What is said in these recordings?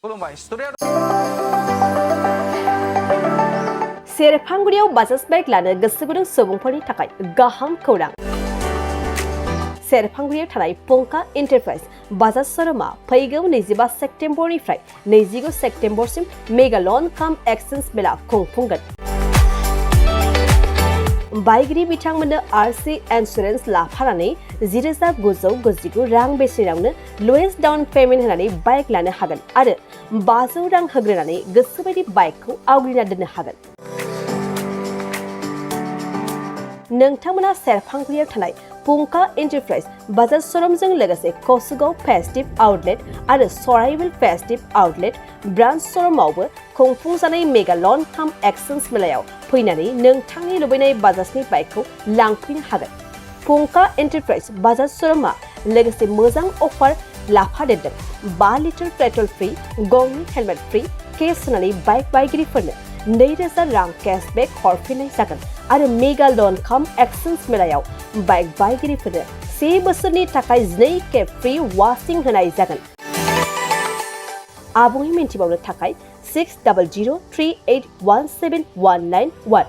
खुलुमबाय studio सेरफांगुरियाव Bajaj bike लानो गोसो गुदुं सुबुंफोरनि थाखाय गाहाम खौरां। सेरफांगुरियाव थानाय पंका एन्टारप्राइज बाजाज शोरूमा फैगौ 25 सेप्तेम्बरनिफ्राय 29 सेप्तेम्बरसिम मेगा लन काम एक्सचेन्ज मेला खुंफुंगोन। बाइगिरि बिथांमोननो आरसि इन्सुरेन्स लाफानानै 10,999 रां बेसेनावनो लवेस्ट डाउन पेमेन्ट होनानै बाइक लानो हागोन आरो 500 रां होग्रोनानै गोसोबायदि बाइकखौ आवग्रिना दोननो हागोन। नोंथांमोना सेरफांगुरियाव थानाय पंका एन्टारप्राइज बाजाज शोरूमजों लोगोसे कसुगाव फेस्टिभ आउटलेट आरो सराइबिल फेस्टिभ आउटलेट ब्रान्च शोरूमावबो खुंफुंजानाय मेगा लन काम एक्सचेन्ज मेलायाव फैनानै नोंथांनि लुबैनाय बाजाजनि बाइकखौ लांफैनो हागोन। पंका एन्टारप्राइज बाजाज शोरूमा लोगोसे मोजां अफार लाफादेरदों। 5 लिटार पेट्रल फ्रि, गंनै हेलमेट फ्रि, केस होनानै बाइक बायगिरिफोरनो 2,000 रां केशबेक हरफिननाय जागोन आरो मेगा लन काम एक्सचेन्ज मेलायाव बाइक बायगिरिफोरनो 1 बोसोरनि थाखाय 2 खेब फ्रि वाशिं होनाय जागोन। आबुङै मिन्थिबावनो थाखाय 6003817191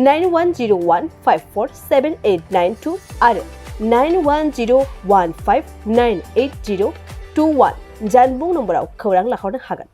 9101547892 आरो 9101598021 जानबुं नम्बराव खौरां लाहरनो हागोन।